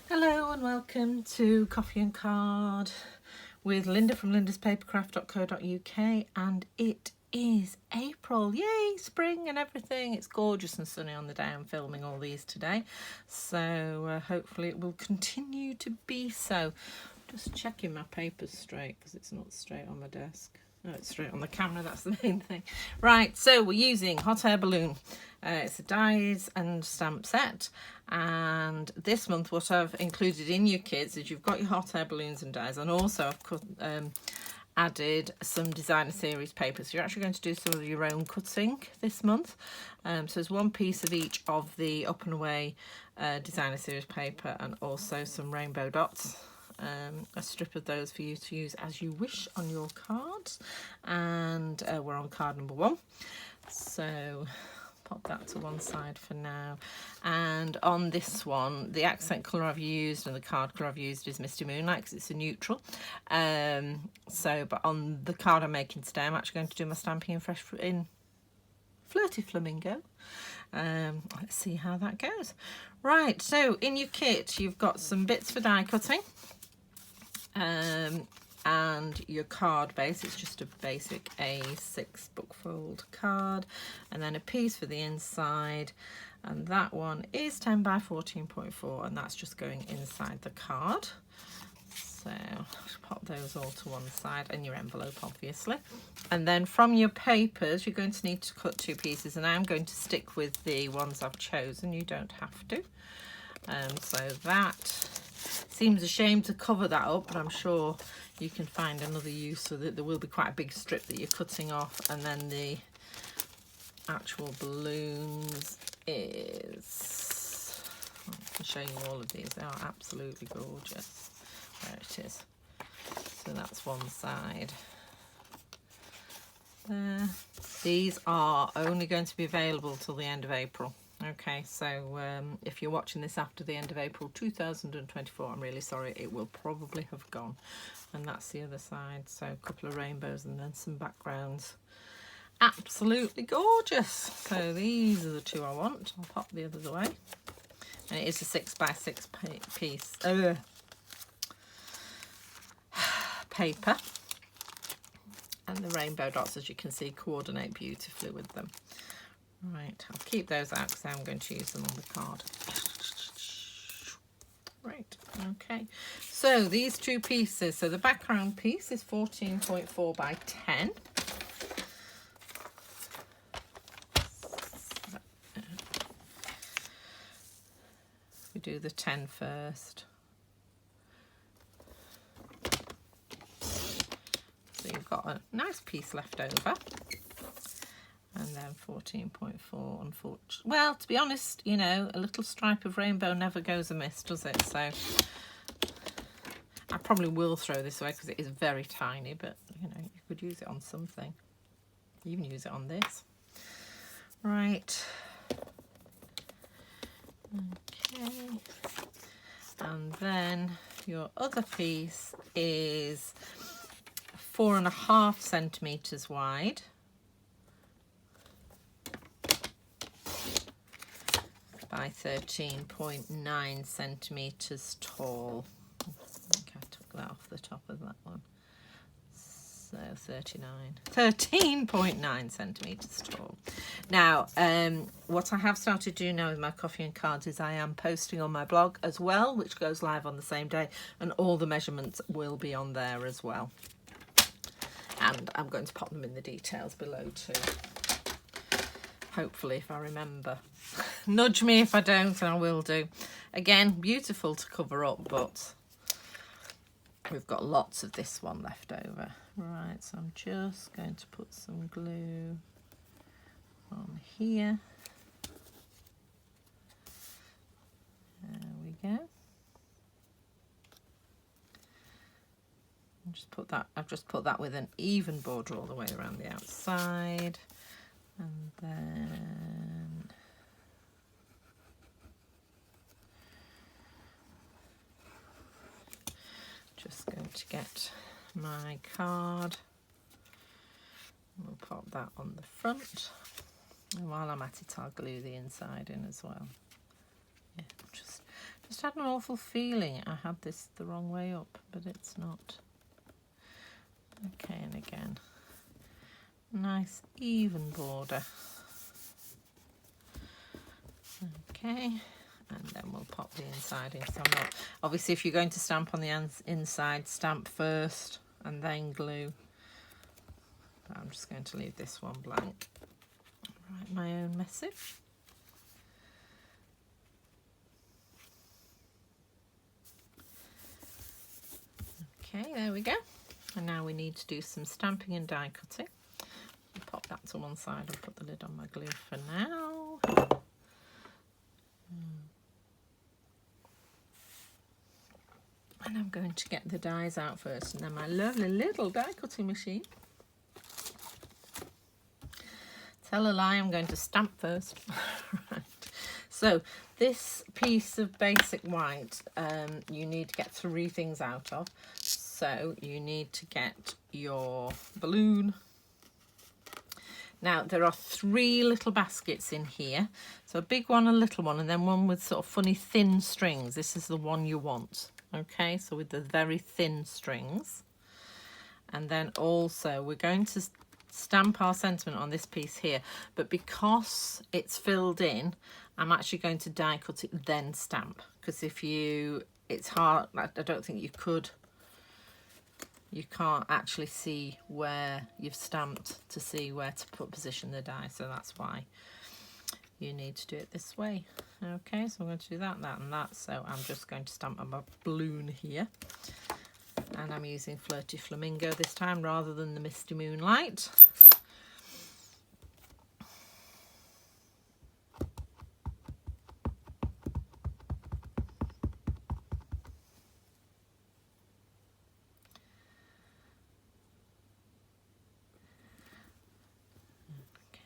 Hello and welcome to Coffee and Card with Linda from lindaspapercraft.co.uk, and it is April. Yay, spring and everything. It's gorgeous and sunny on the day I'm filming all these today, so hopefully it will continue to be so. Just checking my papers straight because it's not straight on my desk. No, it's straight on the camera, that's the main thing. Right, so we're using Hot Air Balloon. It's a dies and stamp set, and this month what I've included in your kits is you've got your hot air balloons and dies, and also I've added some designer series papers. So you're actually going to do some of your own cutting this month. So there's one piece of each of the Up and Away designer series paper, and also some rainbow dots. A strip of those for you to use as you wish on your cards, and we're on card number 1, so pop that to one side for now. And on this one, the accent colour I've used and the card colour I've used is Misty Moonlight because it's a neutral. But on the card I'm making today, I'm actually going to do my stamping in Flirty Flamingo. Let's see how that goes. Right, so in your kit you've got some bits for die cutting, and your card base. It's just a basic A6 bookfold card, and then a piece for the inside, and that one is 10 by 14.4, and that's just going inside the card. So pop those all to one side, and your envelope obviously. And then from your papers you're going to need to cut 2 pieces, and I'm going to stick with the ones I've chosen. You don't have to. So that seems a shame to cover that up, but I'm sure you can find another use so that there will be quite a big strip that you're cutting off, and then the actual balloons is, I can show you all of these. They are absolutely gorgeous. There it is. So that's one side there. These are only going to be available till the end of April. Okay, so if you're watching this after the end of April 2024, I'm really sorry, it will probably have gone. And that's the other side, so a couple of rainbows and then some backgrounds. Absolutely gorgeous. So these are the 2 I want. I'll pop the others away. And it is a 6 by 6 piece paper. And the rainbow dots, as you can see, coordinate beautifully with them. Right, I'll keep those out because I'm going to use them on the card. Right, okay. So these 2 pieces, so the background piece is 14.4 by 10. We do the 10 first. So you've got a nice piece left over. And then 14.4, unfortunately. Well, to be honest, you know, a little stripe of rainbow never goes amiss, does it? So I probably will throw this away because it is very tiny, but, you know, you could use it on something. You can use it on this. Right. Okay. And then your other piece is 4.5 centimetres wide. By 13.9 centimetres tall. I think I took that off the top of that one. So 13.9 centimetres tall. Now, what I have started doing now with my coffee and cards is I am posting on my blog as well, which goes live on the same day, and all the measurements will be on there as well. And I'm going to pop them in the details below too. Hopefully, if I remember. Nudge me if I don't, and I will do. Again, beautiful to cover up, but we've got lots of this one left over. Right, so I'm just going to put some glue on here. There we go. I've just put that with an even border all the way around the outside. And then just going to get my card. We'll pop that on the front. And while I'm at it, I'll glue the inside in as well. Yeah, just just had an awful feeling I had this the wrong way up, but it's not. Okay, and again, nice even border. Okay, and then we'll pop the inside in. So I'm not, obviously if you're going to stamp on the inside, stamp first and then glue. I'm just going to leave this one blank. Write my own message. Okay, there we go. And now we need to do some stamping and die cutting. I'll pop that to one side and put the lid on my glue for now. And I'm going to get the dies out first, and then my lovely little die cutting machine. Tell a lie, I'm going to stamp first. Right. So this piece of basic white, you need to get 3 things out of. So you need to get your balloon. Now there are 3 little baskets in here. So a big one, a little one, and then one with sort of funny thin strings. This is the one you want. Okay, so with the very thin strings. And then also we're going to stamp our sentiment on this piece here, but because it's filled in, I'm actually going to die cut it then stamp, because if you, it's hard, I don't think you could, you can't actually see where you've stamped to see where to position the die, so that's why you need to do it this way. Okay, so I'm going to do that, that and that. So I'm just going to stamp on my balloon here, and I'm using Flirty Flamingo this time rather than the Misty Moonlight.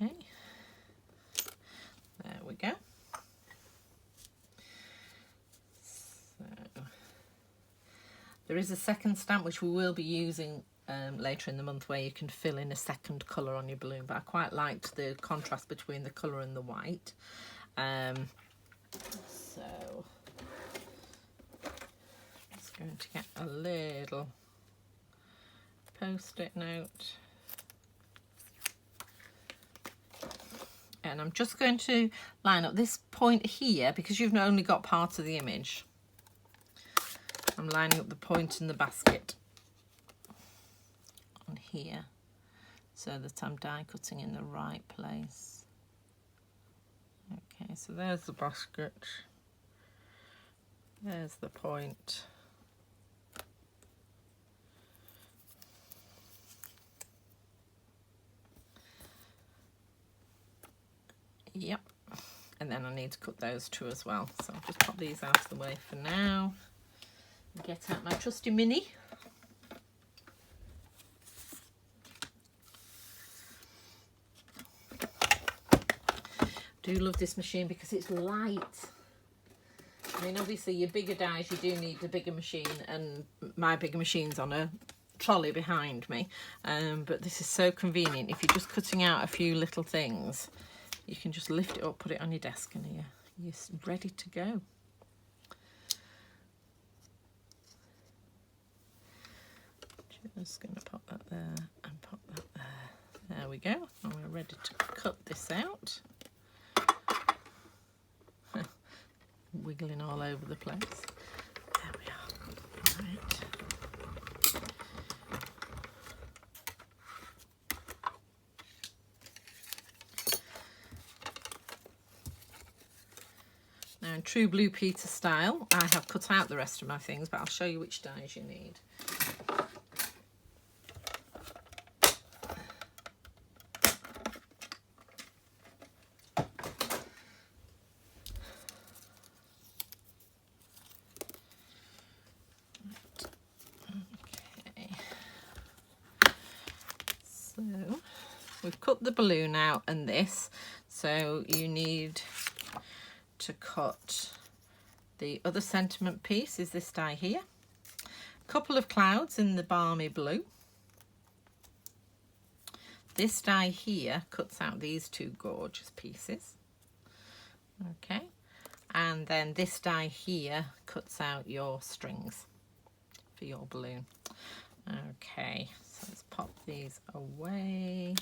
Okay, there we go. There is a second stamp which we will be using later in the month, where you can fill in a second colour on your balloon, but I quite liked the contrast between the colour and the white. So I'm just going to get a little post-it note, and I'm just going to line up this point here, because you've not only got part of the image. I'm lining up the point in the basket on here so that I'm die cutting in the right place. Okay, so there's the basket, there's the point. Yep, and then I need to cut those 2 as well, so I'll just pop these out of the way for now. Get out my trusty mini. Do love this machine because it's light. I mean, obviously your bigger dies, you do need a bigger machine, and my bigger machine's on a trolley behind me, but this is so convenient. If you're just cutting out a few little things, you can just lift it up, put it on your desk, and you're ready to go. Just going to pop that there and pop that there. There we go. And we're ready to cut this out. Wiggling all over the place. There we are. Right. Now in true Blue Peter style, I have cut out the rest of my things, but I'll show you which dies you need. So we've cut the balloon out and this, so you need to cut the other sentiment piece, is this die here. Couple of clouds in the balmy blue. This die here cuts out these 2 gorgeous pieces. Okay, And then this die here cuts out your strings for your balloon. Okay, so let's pop these away.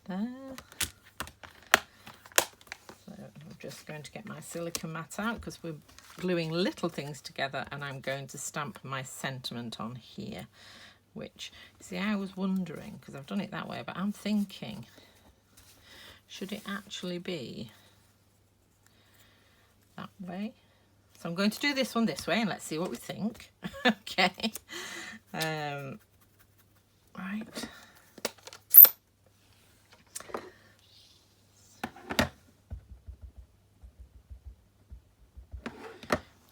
There. So I'm just going to get my silicone mat out because we're gluing little things together, and I'm going to stamp my sentiment on here, which, see, I was wondering, because I've done it that way, but I'm thinking, should it actually be that way? So I'm going to do this one this way and let's see what we think. Okay. Right.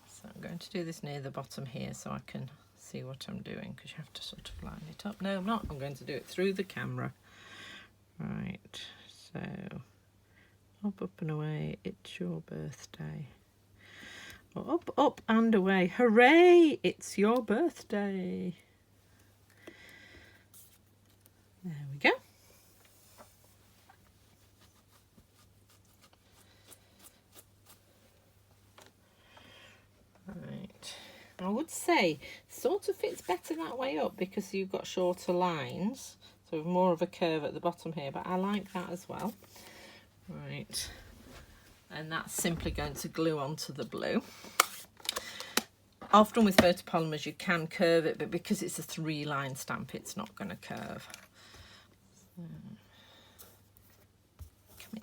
So I'm going to do this near the bottom here so I can see what I'm doing, because you have to sort of line it up. No, I'm not. I'm going to do it through the camera. Right. So up, up and away. It's your birthday. Up, up and away. Hooray! It's your birthday. There we go. Right. I would say sort of fits better that way up because you've got shorter lines. So more of a curve at the bottom here, but I like that as well. Right. And that's simply going to glue onto the blue. Often with photopolymers you can curve it, but because it's a 3-line stamp, it's not going to curve. So, come here.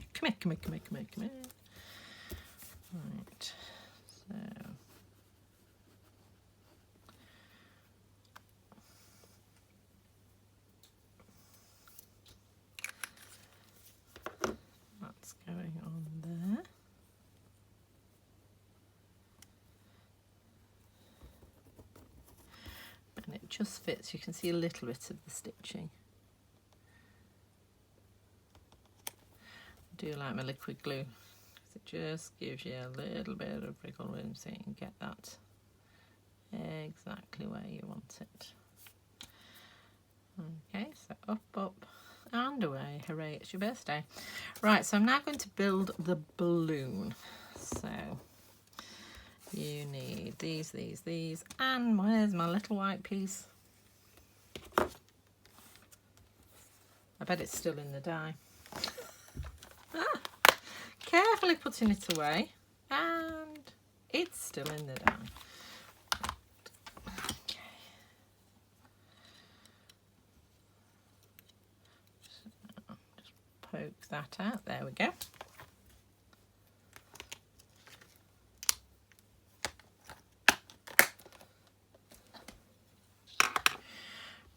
Right, so that's going on there. And it just fits. You can see a little bit of the stitching. I do like my liquid glue because it just gives you a little bit of wriggle room so you can get that exactly where you want it. Okay, so up, up and away. Hooray, it's your birthday. Right, so I'm now going to build the balloon. So you need these, and where's my little white piece? I bet it's still in the die. Carefully putting it away, and it's still in the die. Okay. So just poke that out. There we go.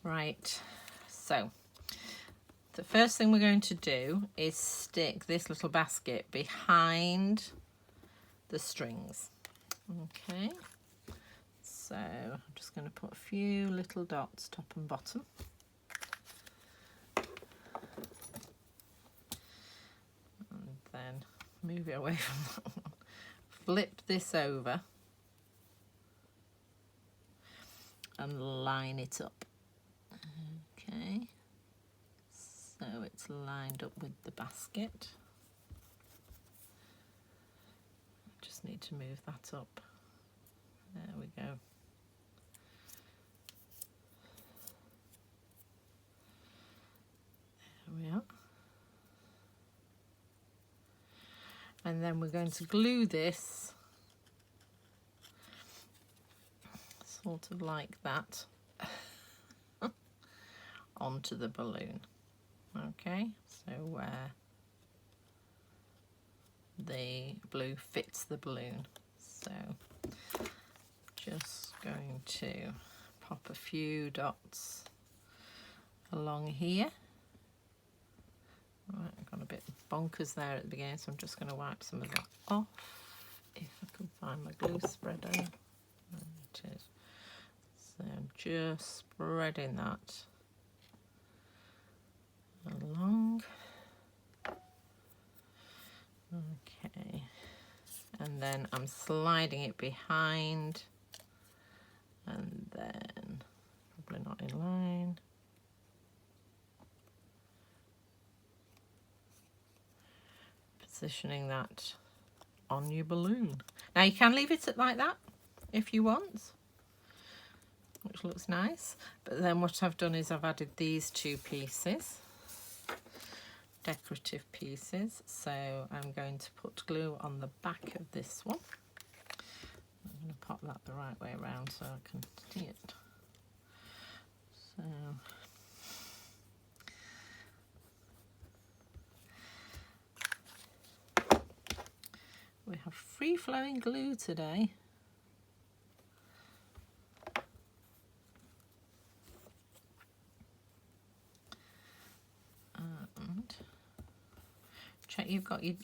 Right, so the first thing we're going to do is stick this little basket behind the strings. Okay, so I'm just going to put a few little dots top and bottom. And then move it away from that one. Flip this over and line it up. Okay. So it's lined up with the basket. Just need to move that up. There we go. There we are. And then we're going to glue this sort of like that onto the balloon. Okay, so where the blue fits the balloon. So just going to pop a few dots along here. Right, I got a bit bonkers there at the beginning, so I'm just going to wipe some of that off if I can find my glue spreader. There it is. So I'm just spreading that along. Okay, and then I'm sliding it behind, and then probably not in line. positioning that on your balloon. Now you can leave it like that if you want, which looks nice, but then what I've done is I've added these two pieces, decorative pieces, so I'm going to put glue on the back of this one. I'm going to pop that the right way around so I can see it. So we have free-flowing glue today. And check you've got your,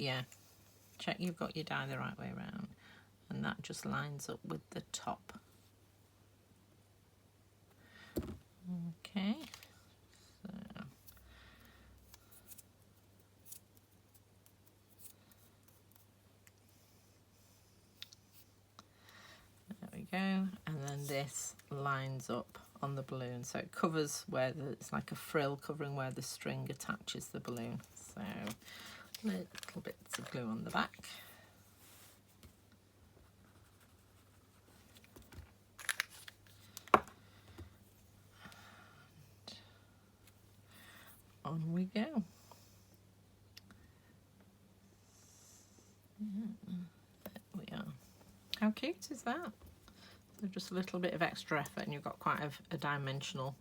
check you've got your die the right way around, and that just lines up with the top. Okay, so there we go, and then this lines up on the balloon, so it covers where it's like a frill covering where the string attaches the balloon. So little bits of glue on the back. On we go. There we are. How cute is that? So just a little bit of extra effort and you've got quite a dimensional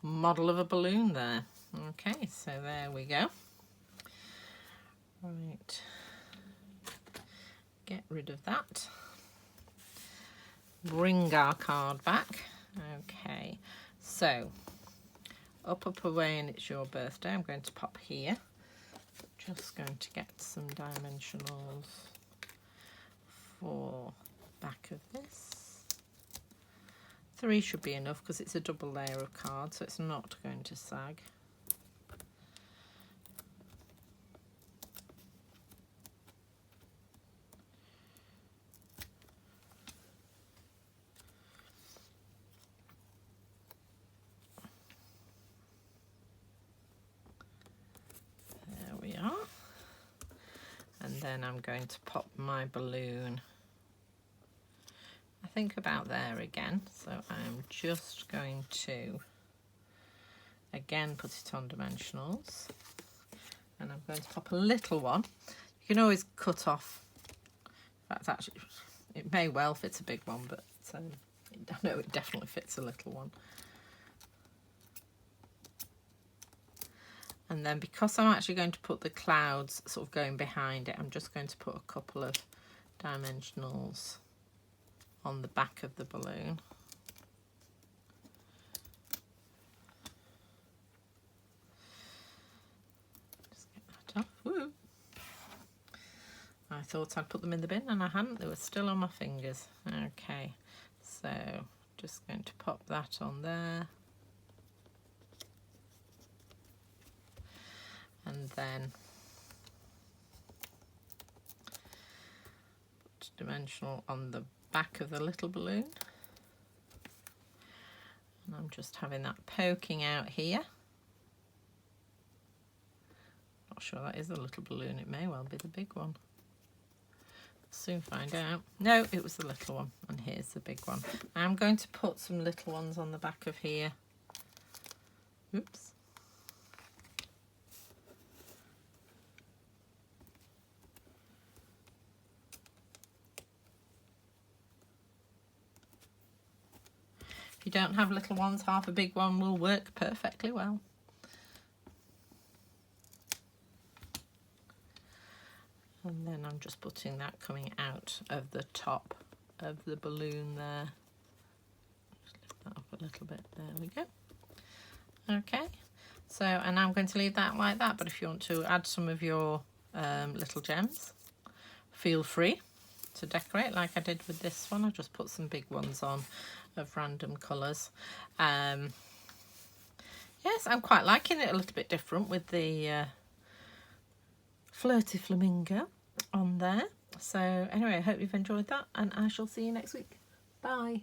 model of a balloon there. Okay, so there we go. Right, get rid of that. Bring our card back. Okay, so up away, and it's your birthday. I'm going to pop here. Just going to get some dimensionals for back of this. 3 should be enough because it's a double layer of card, so it's not going to sag. And then I'm going to pop my balloon, I think about there again. So I'm just going to again put it on dimensionals, and I'm going to pop a little one. You can always cut off. In fact, actually, it may well fit a big one, but I know it definitely fits a little one. And then because I'm actually going to put the clouds sort of going behind it, I'm just going to put a couple of dimensionals on the back of the balloon. Just get that off. Woo. I thought I'd put them in the bin and I hadn't, they were still on my fingers. Okay, so just going to pop that on there. And then put dimensional on the back of the little balloon. And I'm just having that poking out here. Not sure that is a little balloon, it may well be the big one. Soon find out. No, it was the little one, and here's the big one. I'm going to put some little ones on the back of here. Oops. If you don't have little ones, half a big one will work perfectly well. And then I'm just putting that coming out of the top of the balloon there. Just lift that up a little bit. There we go. Okay, so, and I'm going to leave that like that, but if you want to add some of your little gems, feel free to decorate like I did with this one. I just put some big ones on of random colours. Yes, I'm quite liking it a little bit different with the flirty flamingo on there. So anyway, I hope you've enjoyed that, and I shall see you next week. Bye.